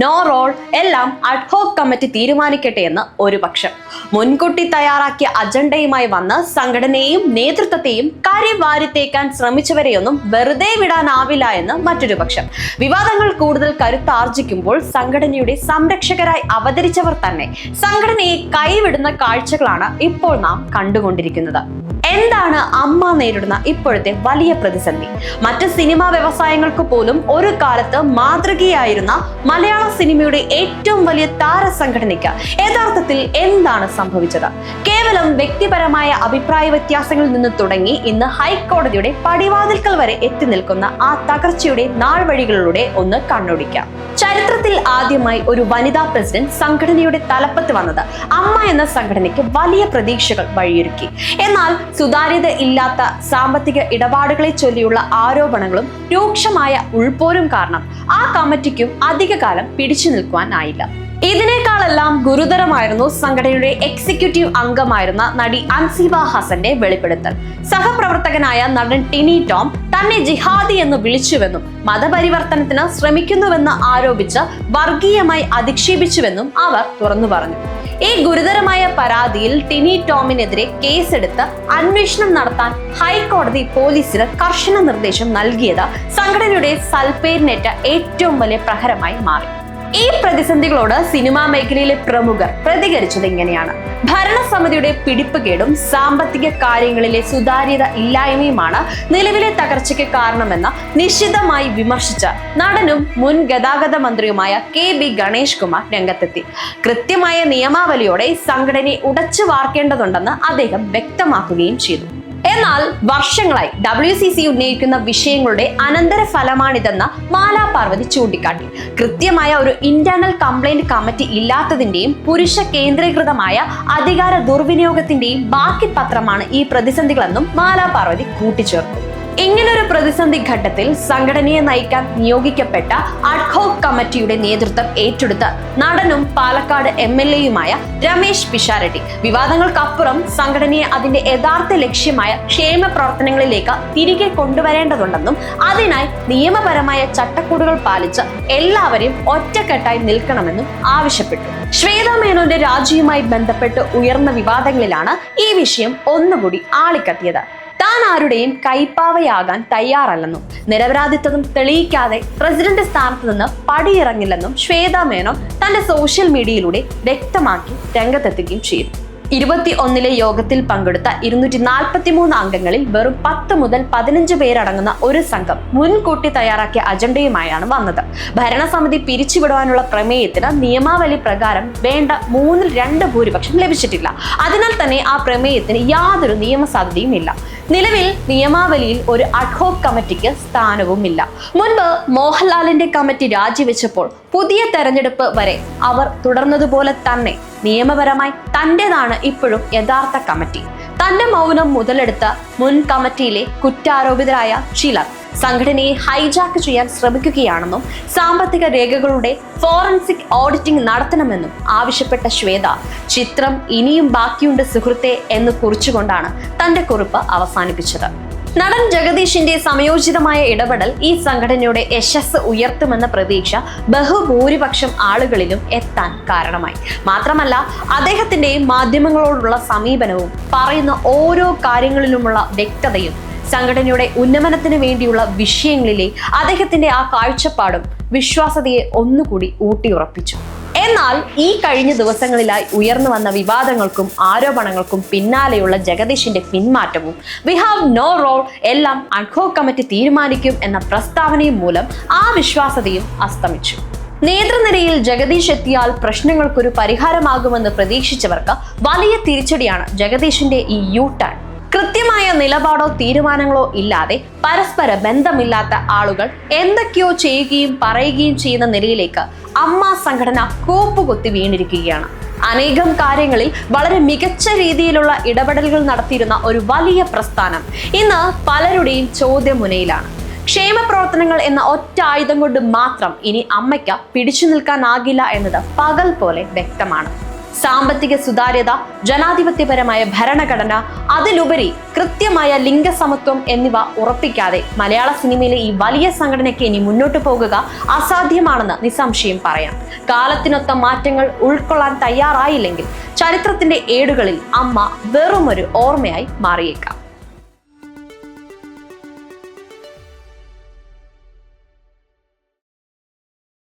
No role എല്ലാം ad hoc committee തീരുമാനിക്കട്ടെ എന്ന് ഒരു പക്ഷം. മുൻകൂട്ടി തയ്യാറാക്കിയ അജണ്ടയുമായി വന്ന് സംഘടനയെയും നേതൃത്വത്തെയും കരിവാരിത്തേക്കാൻ ശ്രമിച്ചവരെയൊന്നും വെറുതെ വിടാനാവില്ല എന്ന് മറ്റൊരു പക്ഷം. വിവാദങ്ങൾ കൂടുതൽ കരുത്താർജിക്കുമ്പോൾ സംഘടനയുടെ സംരക്ഷകരായി അവതരിച്ചവർ തന്നെ സംഘടനയെ കൈവിടുന്ന കാഴ്ചകളാണ് ഇപ്പോൾ നാം കണ്ടുകൊണ്ടിരിക്കുന്നത്. എന്താണ് അമ്മ നേരിടുന്ന ഇപ്പോഴത്തെ വലിയ പ്രതിസന്ധി? മറ്റ് സിനിമാ വ്യവസായങ്ങൾക്ക് പോലും ഒരു കാലത്ത് മാതൃകയായിരുന്ന മലയാള സിനിമയുടെ ഏറ്റവും വലിയ താരസംഘടനയ്ക്ക് യഥാർത്ഥത്തിൽ എന്താണ് സംഭവിച്ചത്? കേവലം വ്യക്തിപരമായ അഭിപ്രായ വ്യത്യാസങ്ങളിൽ നിന്ന് തുടങ്ങി ഇന്ന് ഹൈക്കോടതിയുടെ പടിവാതിൽക്കൽ വരെ എത്തി നിൽക്കുന്ന ആ തകർച്ചയുടെ നാൾവഴികളിലൂടെ ഒന്ന് കണ്ണോടിക്കാം. ചരിത്രത്തിൽ ആദ്യമായി ഒരു വനിതാ പ്രസിഡന്റ് സംഘടനയുടെ തലപ്പത്ത് വന്നത് അമ്മ എന്ന സംഘടനയ്ക്ക് വലിയ പ്രതീക്ഷകൾ വഴിയൊരുക്കി. എന്നാൽ സുതാര്യത ഇല്ലാത്ത സാമ്പത്തിക ഇടപാടുകളെ ചൊല്ലിയുള്ള ആരോപണങ്ങളും രൂക്ഷമായ ഉൾപോരും കാരണം ആ കമ്മിറ്റിക്കും അധികകാലം പിടിച്ചു നിൽക്കുവാനായില്ല. ഇതിനേക്കാളെല്ലാം ഗുരുതരമായിരുന്നു സംഘടനയുടെ എക്സിക്യൂട്ടീവ് അംഗമായിരുന്ന നടി അൻസിബ ഹസന്റെ വെളിപ്പെടുത്തൽ. സഹപ്രവർത്തകനായ നടൻ ടിനി ടോം തന്നെ ജിഹാദി എന്ന് വിളിച്ചുവെന്നും മതപരിവർത്തനത്തിന് ശ്രമിക്കുന്നുവെന്ന് ആരോപിച്ച് വർഗീയമായി അധിക്ഷേപിച്ചുവെന്നും അവർ തുറന്നു പറഞ്ഞു. ഈ ഗുരുതരമായ പരാതിയിൽ ടിനി ടോമിനെതിരെ കേസെടുത്ത് അന്വേഷണം നടത്താൻ ഹൈക്കോടതി പോലീസിന് കർശന നിർദ്ദേശം നൽകിയത് സംഘടനയുടെ സൽപ്പേരിനേറ്റ ഏറ്റവും വലിയ പ്രഹരമായി മാറി. ഈ പ്രതിസന്ധികളോട് സിനിമാ മേഖലയിലെ പ്രമുഖർ പ്രതികരിച്ചത് ഇങ്ങനെയാണ്. ഭരണസമിതിയുടെ പിടിപ്പുകേടും സാമ്പത്തിക കാര്യങ്ങളിലെ സുതാര്യത ഇല്ലായ്മയുമാണ് നിലവിലെ തകർച്ചയ്ക്ക് കാരണമെന്ന് നിശ്ചിതമായി വിമർശിച്ച നടനും മുൻ ഗതാഗത മന്ത്രിയുമായ KB ഗണേഷ് കുമാർ രംഗത്തെത്തി. കൃത്യമായ നിയമാവലിയോടെ സംഘടനയെ ഉടച്ചു വാർക്കേണ്ടതുണ്ടെന്ന് അദ്ദേഹം വ്യക്തമാക്കുകയും ചെയ്തു. എന്നാൽ വർഷങ്ങളായി WCC ഉന്നയിക്കുന്ന വിഷയങ്ങളുടെ അനന്തര ഫലമാണിതെന്ന് മാലാ പാർവതി ചൂണ്ടിക്കാട്ടി. കൃത്യമായ ഒരു ഇന്റേണൽ കംപ്ലൈന്റ് കമ്മിറ്റി ഇല്ലാത്തതിന്റെയും പുരുഷ കേന്ദ്രീകൃതമായ അധികാര ദുർവിനിയോഗത്തിന്റെയും ബാക്കി പത്രമാണ് ഈ പ്രതിസന്ധികളെന്നും മാലാ പാർവതി കൂട്ടിച്ചേർത്തു. ഇങ്ങനൊരു പ്രതിസന്ധി ഘട്ടത്തിൽ സംഘടനയെ നയിക്കാൻ നിയോഗിക്കപ്പെട്ട അഡ്ഹോക് കമ്മിറ്റിയുടെ നേതൃത്വം ഏറ്റെടുത്ത നടനും പാലക്കാട് MLA-യുമായ രമേശ് പിഷാരടി വിവാദങ്ങൾക്കപ്പുറം സംഘടനയെ അതിന്റെ യഥാർത്ഥ ലക്ഷ്യമായ ക്ഷേമ പ്രവർത്തനങ്ങളിലേക്ക് തിരികെ കൊണ്ടുവരേണ്ടതുണ്ടെന്നും അതിനായി നിയമപരമായ ചട്ടക്കൂടുകൾ പാലിച്ച് എല്ലാവരെയും ഒറ്റക്കെട്ടായി നിൽക്കണമെന്നും ആവശ്യപ്പെട്ടു. ശ്വേതാ മേനോന്റെ രാജിയുമായി ബന്ധപ്പെട്ട് ഉയർന്ന വിവാദങ്ങളിലാണ് ഈ വിഷയം ഒന്നുകൂടി ആളിക്കത്തിയത്. താൻ ആരുടെയും കൈപ്പാവയാകാൻ തയ്യാറല്ലെന്നും നിരപരാധിത്വം തെളിയിക്കാതെ പ്രസിഡന്റ് സ്ഥാനത്ത് നിന്ന് പടിയിറങ്ങില്ലെന്നും ശ്വേതാ മേനോൻ തന്റെ സോഷ്യൽ മീഡിയയിലൂടെ വ്യക്തമാക്കി രംഗത്തെത്തുകയും ചെയ്തു. 21 യോഗത്തിൽ പങ്കെടുത്ത 243 അംഗങ്ങളിൽ വെറും 10 മുതൽ 15 പേരടങ്ങുന്ന ഒരു സംഘം മുൻകൂട്ടി തയ്യാറാക്കിയ അജണ്ടയുമായാണ് വന്നത്. ഭരണസമിതി പിരിച്ചുവിടുവാനുള്ള പ്രമേയത്തിന് നിയമാവലി പ്രകാരം വേണ്ട 3/2 ഭൂരിപക്ഷം ലഭിച്ചിട്ടില്ല. അതിനാൽ തന്നെ ആ പ്രമേയത്തിന് യാതൊരു നിയമസാധ്യതയും ഇല്ല. നിലവിൽ നിയമാവലിയിൽ ഒരു അഡ്ഹോക് കമ്മിറ്റിക്ക് സ്ഥാനവുമില്ല. മുൻപ് മോഹൻലാലിന്റെ കമ്മിറ്റി രാജിവെച്ചപ്പോൾ പുതിയ തെരഞ്ഞെടുപ്പ് വരെ അവർ തുടർന്നതുപോലെ തന്നെ നിയമപരമായി തന്റേതാണ് ഇപ്പോഴും യഥാർത്ഥ കമ്മിറ്റി. തന്റെ മൗനം മുതലെടുത്ത മുൻ കമ്മിറ്റിയിലെ കുറ്റാരോപിതരായ ചിലർ സംഘടനയെ ഹൈജാക്ക് ചെയ്യാൻ ശ്രമിക്കുകയാണെന്നും സാമ്പത്തിക രേഖകളുടെ ഫോറൻസിക് ഓഡിറ്റിംഗ് നടത്തണമെന്നും ആവശ്യപ്പെട്ട ശ്വേത ചിത്രം ഇനിയും ബാക്കിയുണ്ട് സുഹൃത്തെ എന്ന് കുറിച്ചുകൊണ്ടാണ് തന്റെ കുറിപ്പ് അവസാനിപ്പിച്ചത്. നടൻ ജഗദീഷിന്റെ സമയോചിതമായ ഇടപെടൽ ഈ സംഘടനയുടെ യശസ് ഉയർത്തുമെന്ന പ്രതീക്ഷ ബഹുഭൂരിപക്ഷം ആളുകളിലും എത്താൻ കാരണമായി. മാത്രമല്ല അദ്ദേഹത്തിന്റെ മാധ്യമങ്ങളോടുള്ള സമീപനവും പറയുന്ന ഓരോ കാര്യങ്ങളിലുമുള്ള വ്യക്തതയും സംഘടനയുടെ ഉന്നമനത്തിന് വേണ്ടിയുള്ള വിഷയങ്ങളിലെ അദ്ദേഹത്തിന്റെ ആ കാഴ്ചപ്പാടും വിശ്വാസ്യതയെ ഒന്നുകൂടി ഊട്ടിയുറപ്പിച്ചു. എന്നാൽ ഈ കഴിഞ്ഞ ദിവസങ്ങളിലായി ഉയർന്നു വന്ന വിവാദങ്ങൾക്കും ആരോപണങ്ങൾക്കും പിന്നാലെയുള്ള ജഗദീഷിന്റെ പിന്മാറ്റവും വി ഹാവ് നോ റോൾ എല്ലാം അഡ്ഹോക് കമ്മിറ്റി തീരുമാനിക്കും എന്ന പ്രസ്താവനയും മൂലം ആ വിശ്വാസ്യതയും അസ്തമിച്ചു. നേതൃനിരയിൽ ജഗദീഷ് എത്തിയാൽ പ്രശ്നങ്ങൾക്കൊരു പരിഹാരമാകുമെന്ന് പ്രതീക്ഷിച്ചവർക്ക് വലിയ തിരിച്ചടിയാണ് ജഗദീഷിന്റെ ഈ U-ടേൺ. കൃത്യമായ നിലപാടോ തീരുമാനങ്ങളോ ഇല്ലാതെ പരസ്പര ബന്ധമില്ലാത്ത ആളുകൾ എന്തൊക്കെയോ ചെയ്യുകയും പറയുകയും ചെയ്യുന്ന നിലയിലേക്ക് അമ്മ സംഘടന കൂപ്പുകുത്തി വീണിരിക്കുകയാണ്. അനേകം കാര്യങ്ങളിൽ വളരെ മികച്ച രീതിയിലുള്ള ഇടപെടലുകൾ നടത്തിയിരുന്ന ഒരു വലിയ പ്രസ്ഥാനം ഇന്ന് പലരുടെയും ചോദ്യമുനയിലാണ്. ക്ഷേമ പ്രവർത്തനങ്ങൾ എന്ന ഒറ്റ ആയുധം കൊണ്ട് മാത്രം ഇനി അമ്മയ്ക്ക് പിടിച്ചു നിൽക്കാനാകില്ല എന്നത് പകൽ പോലെ വ്യക്തമാണ്. സാമ്പത്തിക സുതാര്യത, ജനാധിപത്യപരമായ ഭരണഘടന, അതിലുപരി കൃത്യമായ ലിംഗസമത്വം എന്നിവ ഉറപ്പിക്കാതെ മലയാള സിനിമയിലെ ഈ വലിയ സംഘടനയ്ക്ക് ഇനി മുന്നോട്ട് പോകുക അസാധ്യമാണെന്ന് നിസ്സംശയം പറയാം. കാലത്തിനൊത്ത മാറ്റങ്ങൾ ഉൾക്കൊള്ളാൻ തയ്യാറായില്ലെങ്കിൽ ചരിത്രത്തിന്റെ ഏടുകളിൽ അമ്മ വെറുമൊരു ഓർമ്മയായി മാറിയേക്കാം.